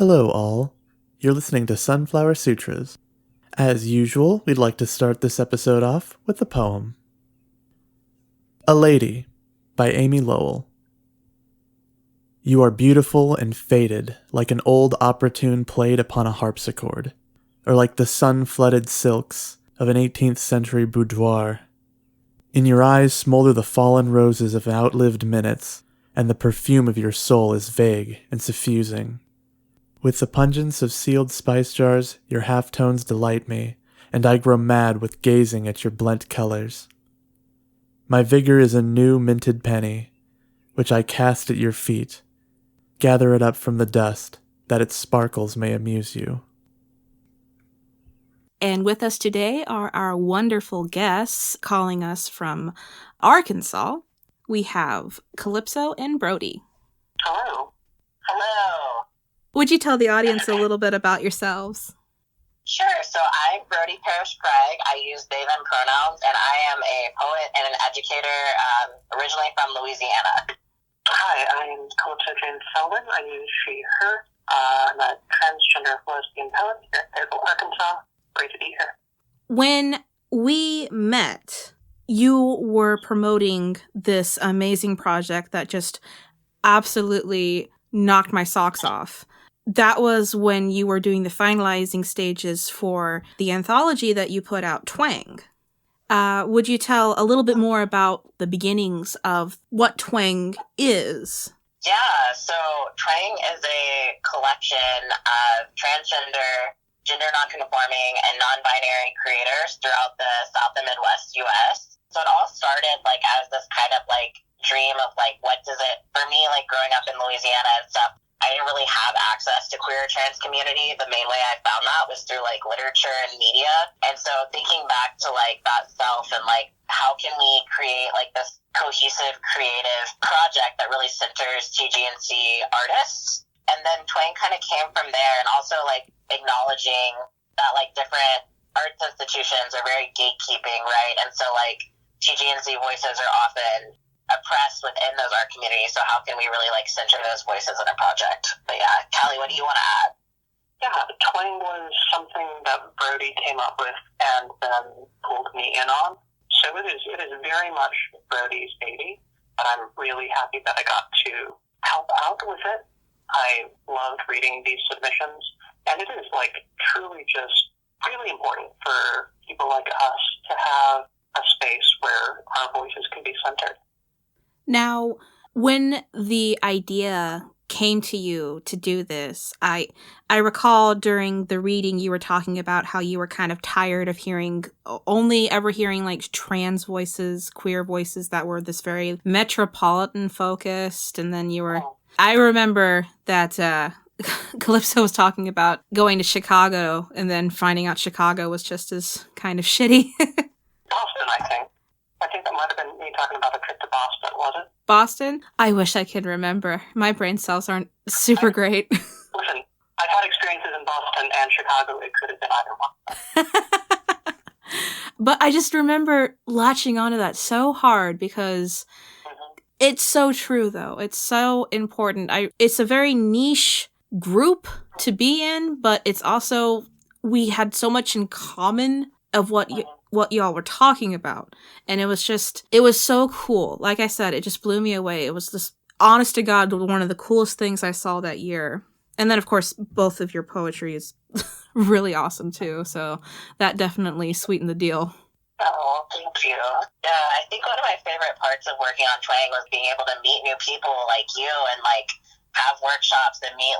Hello all. You're listening to Sunflower Sutras. As usual, we'd like to start this episode off with a poem. A Lady by Amy Lowell. You are beautiful and faded, like an old opera tune played upon a harpsichord, or like the sun-flooded silks of an 18th century boudoir. In your eyes smolder the fallen roses of outlived minutes, and the perfume of your soul is vague and suffusing. With the pungence of sealed spice jars, your half-tones delight me, and I grow mad with gazing at your blent colors. My vigor is a new minted penny, which I cast at your feet. Gather it up from the dust, that its sparkles may amuse you. And with us today are our wonderful guests calling us from Arkansas. We have Calypso and Brody. Hello. Hello. Would you tell the audience a little bit about yourselves? Sure. So I'm Brody Parrish. I use they, them pronouns, and I am a poet and an educator originally from Louisiana. Hi, I'm Calypso Selwyn. I use she, her. I'm a transgender lesbian poet here at Fayetteville, Arkansas. Great to be here. When we met, you were promoting this amazing project that just absolutely knocked my socks off. That was when you were doing the finalizing stages for the anthology that you put out, Twang. Would you tell a little bit more about the beginnings of what Twang is? Yeah, so Twang is a collection of transgender, gender non-conforming, and non-binary creators throughout the South and Midwest U.S. So it all started as this kind of dream of what does it, for me, growing up in Louisiana and stuff, I didn't really have access to queer trans community. The main way I found that was through literature and media. And so thinking back to that self and how can we create this cohesive creative project that really centers TGNC artists. And then Twang kind of came from there, and also acknowledging that different arts institutions are very gatekeeping, right? And so TGNC voices are often oppressed within those art communities, so how can we really center those voices in a project? But yeah, Callie, what do you want to add? Yeah, Twang was something that Brody came up with and then pulled me in on. So it is very much Brody's baby, and I'm really happy that I got to help out with it. I loved reading these submissions, and it is truly just really important for people like us to have a space where our voices can be centered. Now, when the idea came to you to do this, I recall during the reading you were talking about how you were kind of tired of only ever hearing trans voices, queer voices that were this very metropolitan focused, and then you were... I remember that Calypso was talking about going to Chicago and then finding out Chicago was just as kind of shitty. Boston, I think. I think that might have been me talking about a trip to Boston, was it? Boston? I wish I could remember. My brain cells aren't super great. Listen, I've had experiences in Boston and Chicago. It could have been either one. But I just remember latching onto that so hard because it's so true, though. It's so important. It's a very niche group to be in, but it's also, we had so much in common of what y'all were talking about. And it was so cool. Like I said, it just blew me away. It was this, honest to God, one of the coolest things I saw that year. And then, of course, both of your poetry is really awesome, too. So that definitely sweetened the deal. Oh, thank you. I think one of my favorite parts of working on Twang was being able to meet new people like you and have workshops and meet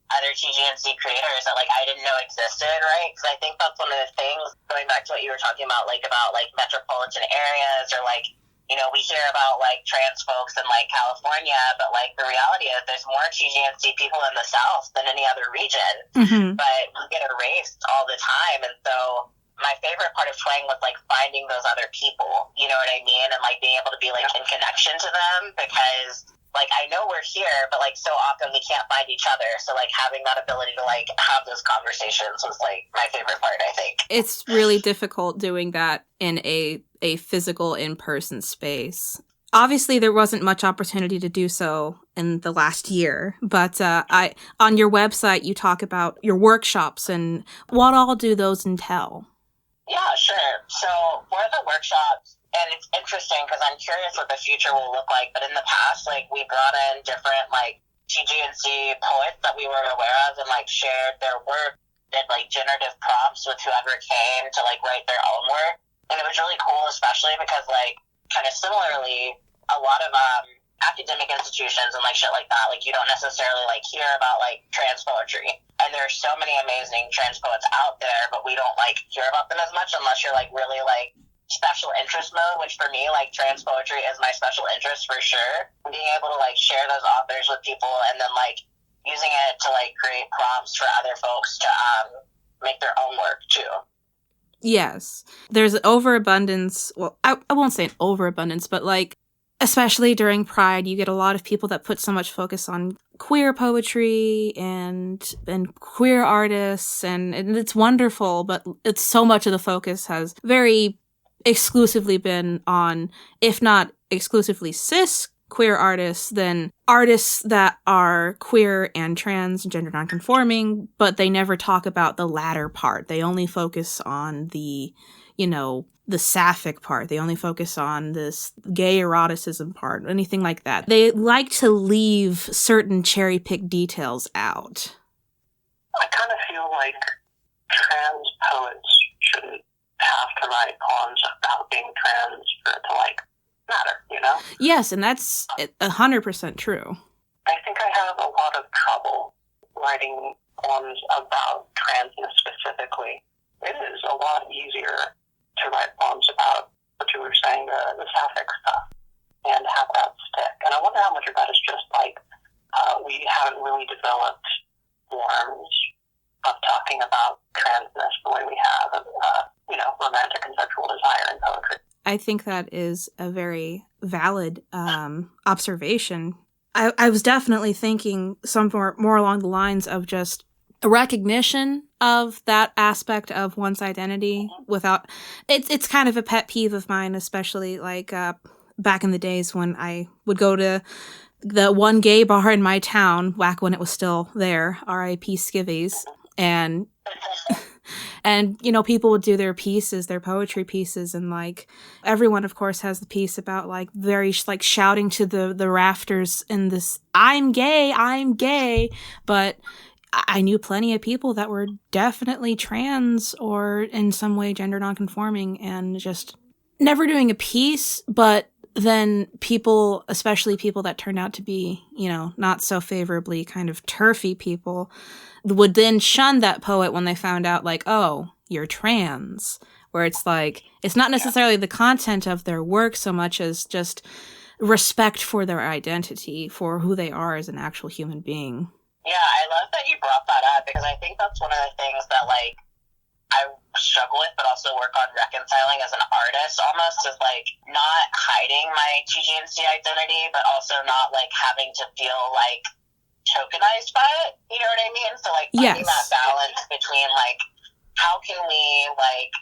other TGNC creators that I didn't know existed, right? Because I think that's one of the things, going back to what you were talking about, about metropolitan areas, or we hear about trans folks in California, but the reality is there's more TGNC people in the South than any other region. Mm-hmm. But we get erased all the time, and so my favorite part of Twang was finding those other people, you know what I mean, and being able to be in connection to them, because I know we're here, but so often we can't find each other. So having that ability to have those conversations was my favorite part, I think. It's really difficult doing that in a physical in-person space. Obviously, there wasn't much opportunity to do so in the last year, but on your website, you talk about your workshops and what all do those entail? Yeah, sure. So for the workshops, and it's interesting because I'm curious what the future will look like, but in the past, like, we brought in different, like, TG&C poets that we were aware of and, like, shared their work, did, like, generative prompts with whoever came to, like, write their own work. And it was really cool, especially because, like, kind of similarly, a lot of academic institutions and, like, shit like that, like, you don't necessarily, like, hear about, like, trans poetry. And there's so many amazing trans poets out there, but we don't, like, hear about them as much unless you're, like, really, like, special interest mode, which for me, like, trans poetry is my special interest for sure. Being able to, like, share those authors with people and then, like, using it to, like, create prompts for other folks to make their own work, too. Yes. There's an overabundance. Well, I won't say an overabundance, but, like, especially during Pride, you get a lot of people that put so much focus on queer poetry and queer artists, and it's wonderful, but it's so much of the focus has very exclusively been on, if not exclusively cis queer artists, then artists that are queer and trans and gender nonconforming, but they never talk about the latter part. They only focus on the, the sapphic part. They only focus on this gay eroticism part, anything like that. They like to leave certain cherry-picked details out. I kind of feel like trans poets shouldn't have to write poems about being trans for it to, like, matter, Yes, and that's 100% true. I think I have a lot of trouble writing poems about transness specifically. It is a lot easier to write poems about what you were saying, the sapphic stuff, and have that stick. And I wonder how much of that is just like we haven't really developed forms of talking about transness the way we have, romantic and sexual desire in poetry. I think that is a very valid observation. I was definitely thinking more along the lines of just a recognition of that aspect of one's identity without... It's kind of a pet peeve of mine, especially like back in the days when I would go to the one gay bar in my town, back when it was still there, R.I.P. Skivvies, and people would do their pieces, their poetry pieces, and like everyone of course has the piece about like very like shouting to the rafters in this I'm gay, but I knew plenty of people that were definitely trans or in some way gender nonconforming and just never doing a piece, but then people, especially people that turned out to be, not so favorably kind of turfy people, would then shun that poet when they found out, like, oh, you're trans. Where it's like, it's not necessarily the content of their work so much as just respect for their identity, for who they are as an actual human being. Yeah, I love that you brought that up because I think that's one of the things that, like, I struggle with, but also work on reconciling as an artist almost, is like not hiding my TG&C identity, but also not like having to feel like tokenized by it. You know what I mean? So like finding that balance between like how can we like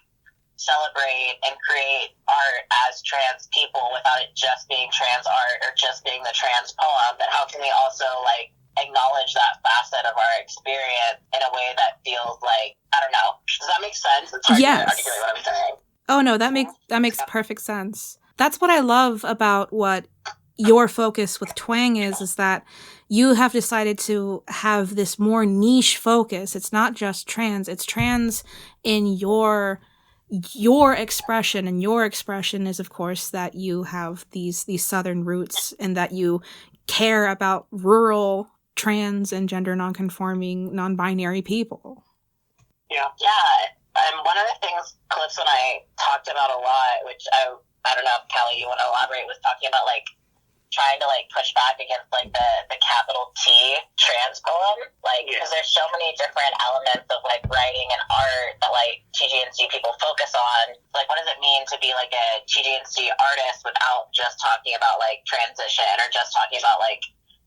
celebrate and create art as trans people without it just being trans art or just being the trans poem, but how can we also like acknowledge that facet of our experience in a way that feels like, I don't know. Does that make sense? It's hard to articulate what I'm saying. Oh no, that makes perfect sense. That's what I love about what your focus with Twang is that you have decided to have this more niche focus. It's not just trans, it's trans in your expression, and your expression is of course that you have these southern roots and that you care about rural trans and gender nonconforming, non-binary people. Yeah. And one of the things Calypso and I talked about a lot, which I don't know if Callie, you want to elaborate, was talking about like trying to like push back against like the capital T trans poem, like because there's so many different elements of like writing and art that like TG&C people focus on. Like, what does it mean to be like a TG&C artist without just talking about like transition or just talking about like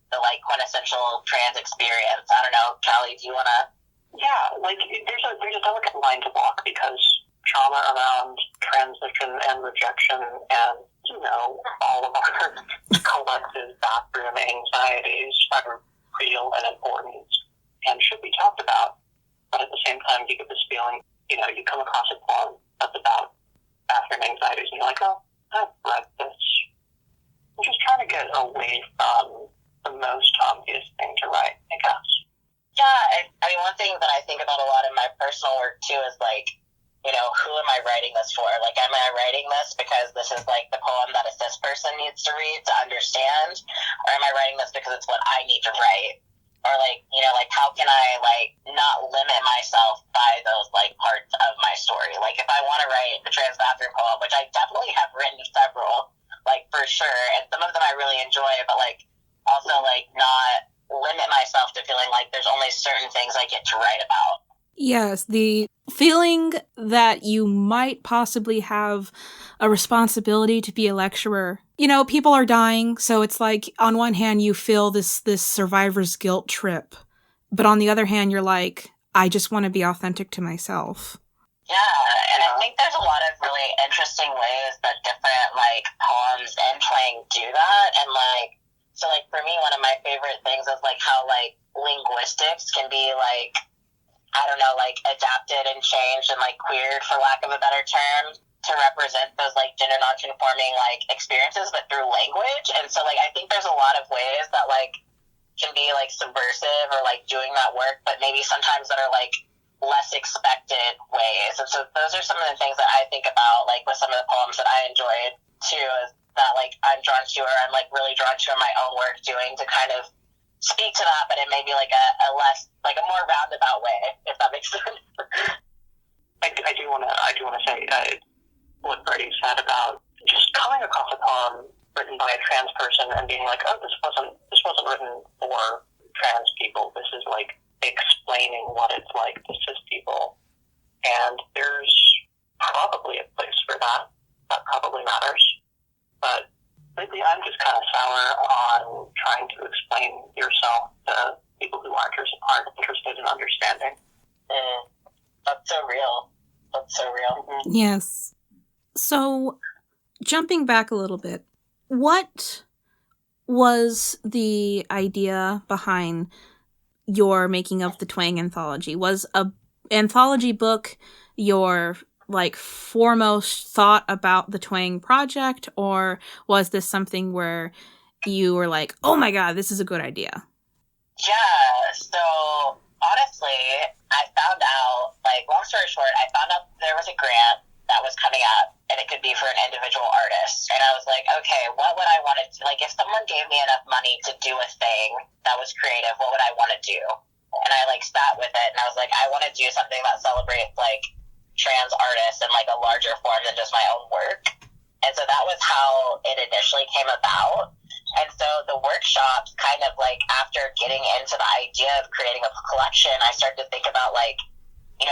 the like quintessential trans experience? I don't know, Callie, do you want to? Yeah, like there's a delicate line to walk because trauma around transition and rejection and all of our you come across a poem that's about bathroom anxieties, and you're like, oh, I've read this. I'm just trying to get away from the most obvious thing to write, I guess. Yeah, I mean, one thing that I think about a lot in my personal work, too, is, like, who am I writing this for? Like, am I writing this because this is, like, the poem that a cis person needs to read to understand? Or am I writing this because it's what I need to write? Or, like, how can I, like, not limit myself by those, like, parts of my story? Like, if I want to write the trans bathroom poem, which I definitely have written several, like, for sure, and some of them I really enjoy, but, like, also, like, not limit myself to feeling like there's only certain things I get to write about. Yes, the feeling that you might possibly have a responsibility to be a lecturer. People are dying, so it's like, on one hand, you feel this survivor's guilt trip, but on the other hand, you're like, I just want to be authentic to myself. Yeah, and I think there's a lot of really interesting ways that different, like, poems and Twang do that, and, like, so, like, for me, one of my favorite things is, like, how, like, linguistics can be, like, I don't know, like, adapted and changed and, like, queered, for lack of a better term, to represent those, like, gender non-conforming, like, experiences, but through language. And so, like, I think there's a lot of ways that, like, can be, like, subversive or, like, doing that work, but maybe sometimes that are, like, less expected ways. And so those are some of the things that I think about, like, with some of the poems that I enjoyed, too, is that, like, I'm drawn to, or I'm, like, really drawn to in my own work doing to kind of speak to that, but it may be like a less, like, a more roundabout way, if that makes sense. I do want to say what Brody said about just coming across a poem written by a trans person and being like, oh, this wasn't written for trans people. This is, like, explaining what it's like to cis people, and there's probably a place for that. That probably matters, but lately, I'm just kind of sour on trying to explain yourself to people who aren't interested in understanding. That's so real. Mm-hmm. Yes. So, jumping back a little bit, what was the idea behind your making of the Twang anthology? Was a anthology book your, like, foremost thought about the Twang project, or was this something where you were like, oh my god, this is a good idea? Yeah, so honestly, I found out, like, long story short, I found out there was a grant that was coming up, and it could be for an individual artist. And I was like, okay, what would I want to do? Like, if someone gave me enough money to do a thing that was creative, what would I want to do? And I, like, sat with it, and I was like, I want to do something that celebrates, like, trans artists in, like, a larger form than just my own work. And so that was how it initially came about. And so the workshops kind of, like, after getting into the idea of creating a collection, I started to think about, like,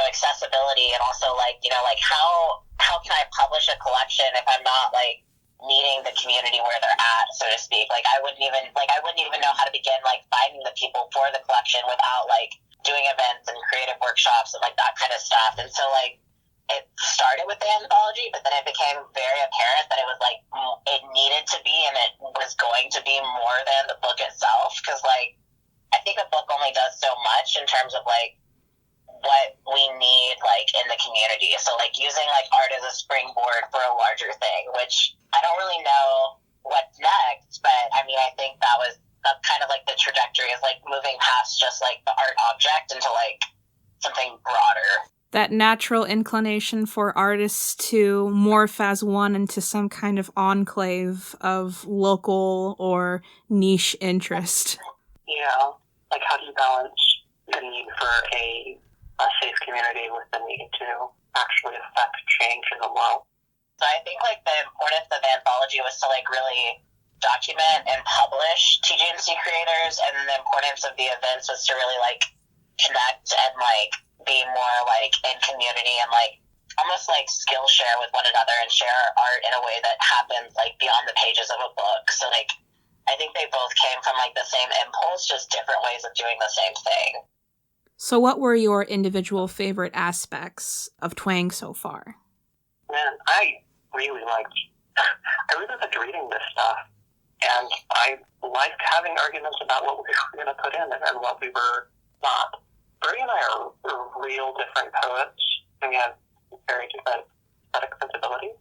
accessibility, and also, like, like, how can I publish a collection if I'm not, like, meeting the community where they're at, so to speak. Like, I wouldn't even know how to begin, like, finding the people for the collection without, like, doing events and creative workshops and, like, that kind of stuff. And so, like, it started with the anthology, but then it became very apparent that it was, like, it needed to be, and it was going to be more than the book itself, because, like, I think a book only does so much in terms of, like, what we need, like, in the community. So, like, using, like, art as a springboard for a larger thing, which I don't really know what's next, but, I mean, I think that's kind of, like, the trajectory is, like, moving past just, like, the art object into, like, something broader. That natural inclination for artists to morph as one into some kind of enclave of local or niche interest. Yeah, like, how do you balance the need for a safe community with the need to actually affect change in the world? So I think, like, the importance of the anthology was to, like, really document and publish TGNC creators, and the importance of the events was to really, like, connect and, like, be more, like, in community and, like, almost, like, skill share with one another and share our art in a way that happens, like, beyond the pages of a book. So, like, I think they both came from, like, the same impulse, just different ways of doing the same thing. So what were your individual favorite aspects of Twang so far? Man, I really liked reading this stuff, and I liked having arguments about what we were going to put in and what we were not. Brody and I are real different poets. I mean, have very different aesthetic sensibilities.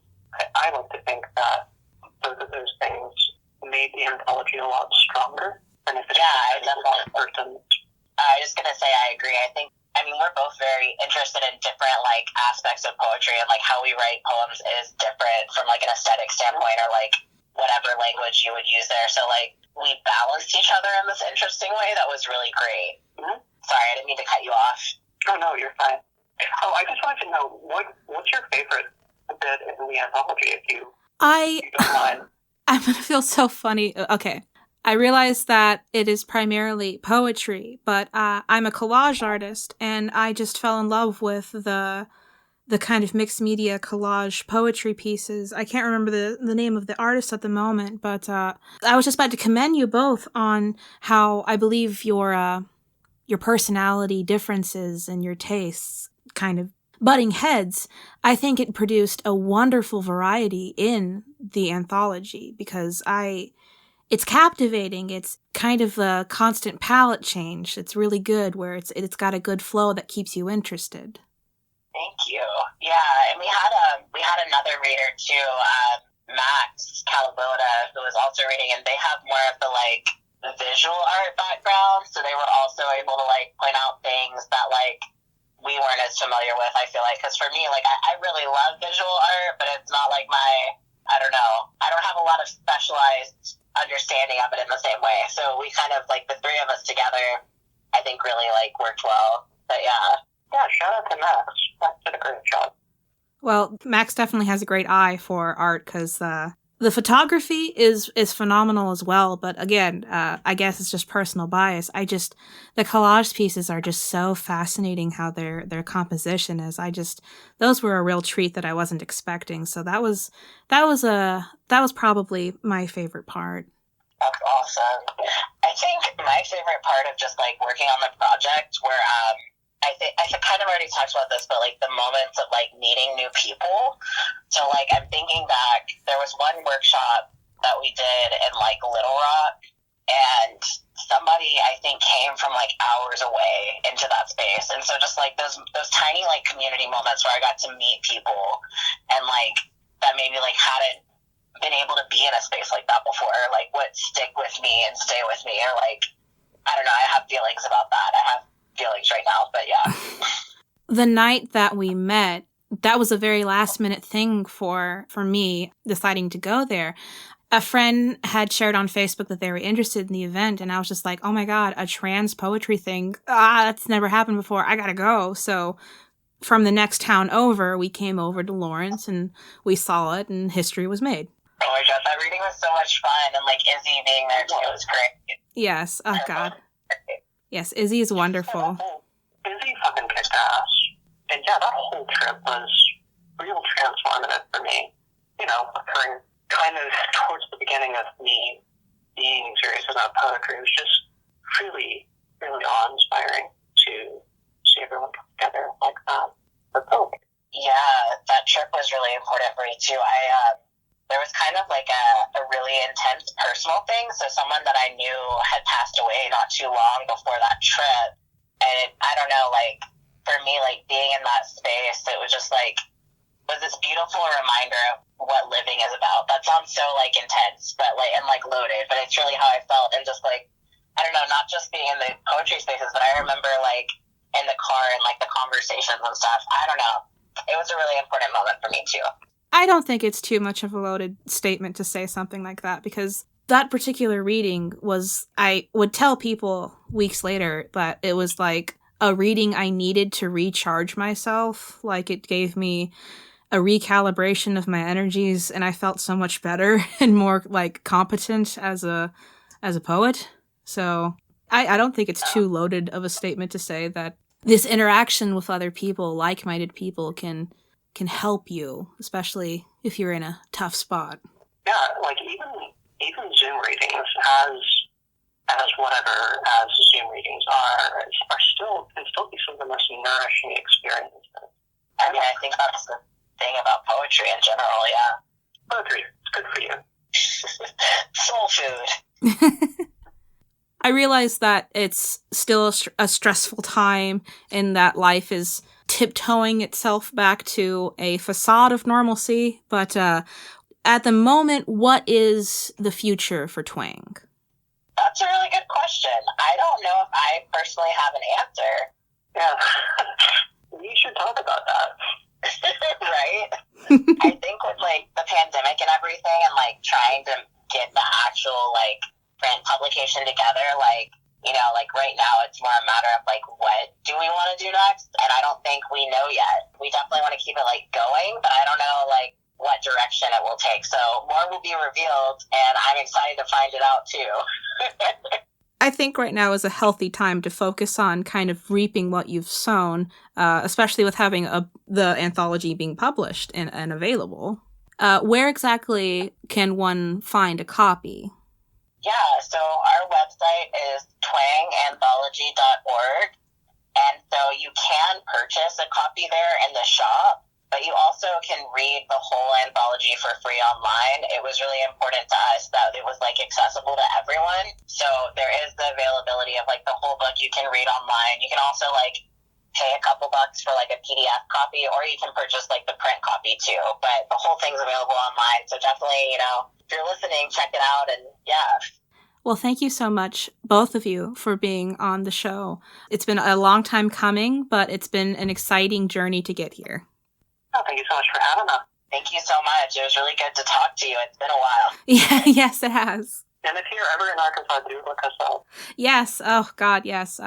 I like to think that both of those things made the anthology a lot stronger than if it I was one person. I was going to say I agree. I mean, we're both very interested in different, like, aspects of poetry, and, like, how we write poems is different from, like, an aesthetic standpoint or, like, whatever language you would use there. So, like, we balanced each other in this interesting way that was really great. Mm-hmm. Sorry, I didn't mean to cut you off. Oh, no, you're fine. Oh, I just wanted to know, what's your favorite bit in the anthology, if you don't mind? I'm going to feel so funny. Okay. I realize that it is primarily poetry, but I'm a collage artist, and I just fell in love with the kind of mixed media collage poetry pieces. I can't remember the name of the artist at the moment, but I was just about to commend you both on how I believe your personality differences and your tastes kind of butting heads. I think it produced a wonderful variety in the anthology because it's captivating. It's kind of a constant palette change. It's really good where it's got a good flow that keeps you interested. Thank you. Yeah, and we had another reader too, Max Calabota, who was also reading, and they have more of the like visual art background, so they were also able to like point out things that like we weren't as familiar with. I feel like because for me, like I really love visual art, but it's not like I don't know. I don't have a lot of specialized understanding of it in the same way. So we kind of like the three of us together, I think really like worked well. But yeah. Yeah, shout out to Max. Max did a great job. Well, Max definitely has a great eye for art because the photography is phenomenal as well. But again, I guess it's just personal bias. The collage pieces are just so fascinating how their composition is. Those were a real treat that I wasn't expecting. So that was probably my favorite part. That's awesome. I think my favorite part of just like working on the project were I kind of already talked about this, but like the moments of like meeting new people. So like I'm thinking back, there was one workshop that we did in like Little Rock, and somebody I think came from like hours away into that space, and so just like those tiny like community moments where I got to meet people, and like that maybe like hadn't been able to be in a space like that before, like would stick with me and stay with me, or like I don't know, I have feelings about that. I have feelings right now, but yeah. The night that we met, that was a very last minute thing for me deciding to go there. A friend had shared on Facebook that they were interested in the event, and I was just like, oh my god, a trans poetry thing. That's never happened before. I gotta go. So from the next town over, we came over to Lawrence and we saw it, and history was made. Oh my god, that reading was so much fun, and like Izzy being there too was great. Yes, oh god. Yes, Izzy is wonderful. Izzy fucking kicked ass. And yeah, that whole trip was real transformative for me. You know, occurring kind of towards the beginning of me being serious about poetry. It was just really, really awe-inspiring to see everyone come together like that for poetry. Yeah, that trip was really important for me too. There was kind of like a really intense personal thing. So someone that I knew had passed away not too long before that trip. And I don't know, like for me, like being in that space, it was just like, was this beautiful reminder of what living is about. That sounds so like intense, but like, and like loaded, but it's really how I felt. And just like, I don't know, not just being in the poetry spaces, but I remember like in the car and like the conversations and stuff. I don't know. It was a really important moment for me too. I don't think it's too much of a loaded statement to say something like that, because that particular reading was, I would tell people weeks later that it was like a reading I needed to recharge myself. Like it gave me a recalibration of my energies, and I felt so much better and more like competent as a poet. So I don't think it's too loaded of a statement to say that this interaction with other people, like-minded people, can help you, especially if you're in a tough spot. Yeah, like even Zoom readings as whatever as Zoom readings are can still be some of the most nourishing experiences. I mean, I think that's the thing about poetry in general, yeah. Poetry, it's good for you. Soul food. I realize that it's still a stressful time and that life is tiptoeing itself back to a facade of normalcy. But at the moment, what is the future for Twang? That's a really good question. I don't know if I personally have an answer. Yeah. We should talk about that. Right? I think with, like, the pandemic and everything and, like, trying to get the actual, like, print publication together, like, you know, like, right now it's more a matter of, like, what do we want to do next? And I don't think we know yet. We definitely want to keep it, like, going, but I don't know, like, what direction it will take. So more will be revealed, and I'm excited to find it out, too. I think right now is a healthy time to focus on kind of reaping what you've sown, especially with having the anthology being published and available. Where exactly can one find a copy? Yeah, so our website is twanganthology.org, and so you can purchase a copy there in the shop, but you also can read the whole anthology for free online. It was really important to us that it was, like, accessible to everyone. So there is the availability of, like, the whole book you can read online. You can also, like, pay a couple bucks for, like, a PDF copy, or you can purchase, like, the print copy too. But the whole thing's available online. So definitely, you know, if you're listening, check it out, and yeah. Well, thank you so much, both of you, for being on the show. It's been a long time coming, but it's been an exciting journey to get here. Oh, thank you so much for having us. Thank you so much. It was really good to talk to you. It's been a while. Yeah, yes, it has. And if you're ever in Arkansas, do look us up. Yes. Oh, God, yes.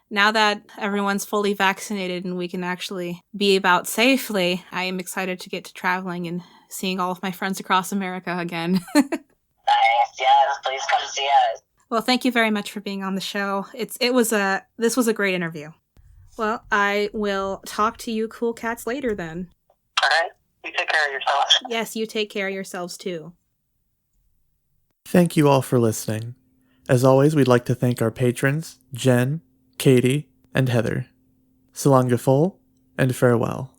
Now that everyone's fully vaccinated and we can actually be about safely, I am excited to get to traveling and seeing all of my friends across America again. Nice. Yes, please come see us. Well, thank you very much for being on the show. This was a great interview. Well, I will talk to you cool cats later then. All right? You take care of yourself. Yes, you take care of yourselves too. Thank you all for listening. As always, we'd like to thank our patrons, Jen, Katie, and Heather. Salangafol, and farewell.